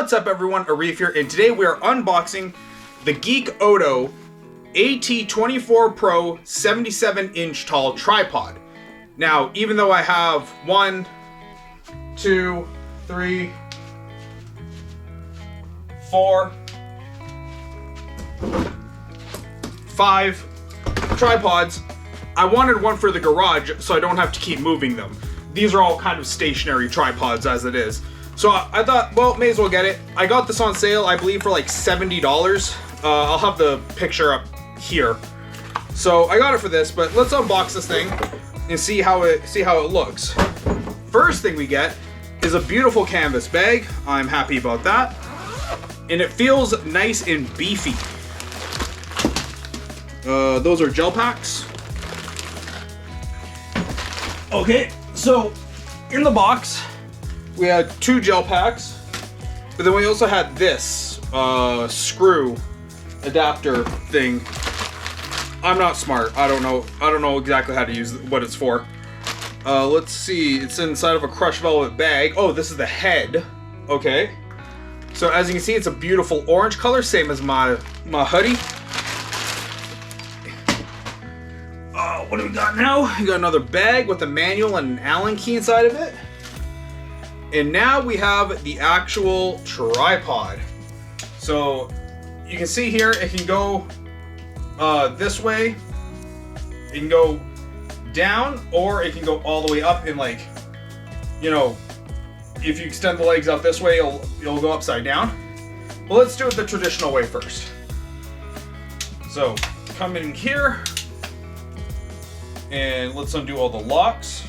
What's up everyone, Arif here, and today we are unboxing the Geekoto AT24Pro 77-inch tall tripod. Now, even though I have 1, 2, 3, 4, 5 tripods, I wanted one for the garage so I don't have to keep moving them. These are all kind of stationary tripods as it is. So I thought, well, may as well get it. I got this on sale, I believe, for like $70. I'll have the picture up here. So I got it for this, but let's unbox this thing and see how it looks. First thing we get is a beautiful canvas bag. I'm happy about that. And it feels nice and beefy. Those are gel packs. Okay, so in the box, we had 2 gel packs, but then we also had this screw adapter thing. I'm not smart. I don't know exactly how to use what it's for. Let's see. It's inside of a crushed velvet bag. Oh, this is the head. Okay. So as you can see, it's a beautiful orange color, same as my hoodie. What do we got now? We got another bag with a manual and an Allen key inside of it. And now we have the actual tripod. So you can see here, it can go this way, it can go down, or it can go all the way up, and like, you know, if you extend the legs out this way, it'll go upside down. But let's do it the traditional way first. So come in here, and let's undo all the locks.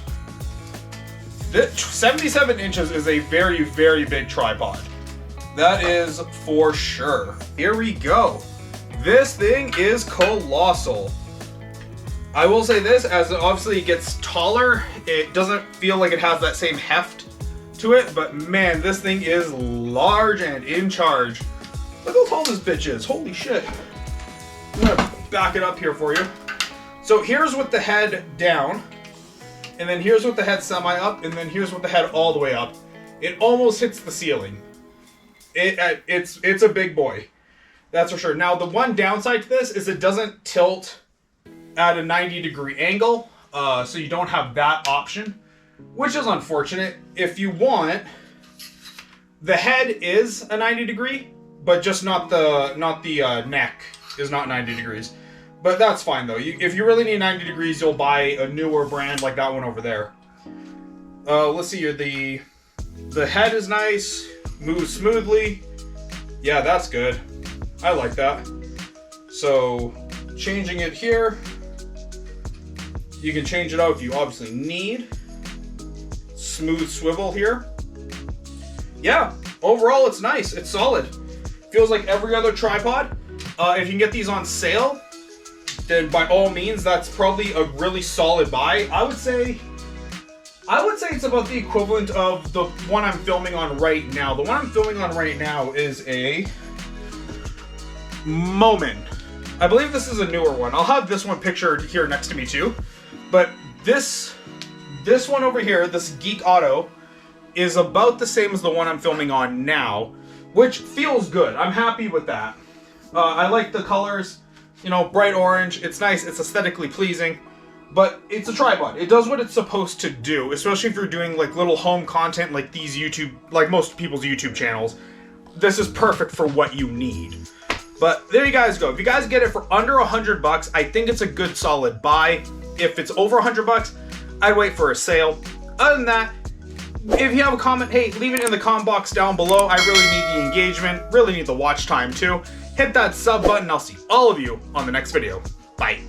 77 inches is a very, very big tripod. That is for sure. Here we go. This thing is colossal. I will say this, as obviously it gets taller, it doesn't feel like it has that same heft to it, but man, this thing is large and in charge. Look how tall this bitch is. Holy shit. I'm gonna back it up here for you. So here's with the head down, and then here's with the head semi up, and then here's with the head all the way up. It almost hits the ceiling. It's a big boy, that's for sure. Now the one downside to this is it doesn't tilt at a 90-degree angle, so you don't have that option, which is unfortunate. If you want, the head is a 90-degree, but just not the neck is not 90 degrees. But that's fine though. If you really need 90 degrees, you'll buy a newer brand like that one over there. Let's see here. The head is nice, moves smoothly. Yeah, that's good. I like that. So changing it here, you can change it out if you obviously need. Smooth swivel here. Yeah, overall it's nice. It's solid. Feels like every other tripod. If you can get these on sale, then by all means, that's probably a really solid buy. I would say it's about the equivalent of the one I'm filming on right now. The one I'm filming on right now is a Moment. I believe this is a newer one. I'll have this one pictured here next to me too. But this one over here, this Geekoto, is about the same as the one I'm filming on now, which feels good. I'm happy with that. I like the colors. You know, bright orange, it's nice, it's aesthetically pleasing, but it's a tripod. It does what it's supposed to do, especially if you're doing like little home content like like most people's YouTube channels. This is perfect for what you need. But there you guys go. If you guys get it for under $100, I think it's a good solid buy. If it's over $100, I'd wait for a sale. Other than that, if you have a comment, hey, leave it in the comment box down below. I really need the engagement, really need the watch time too. Hit that sub button. I'll see all of you on the next video. Bye.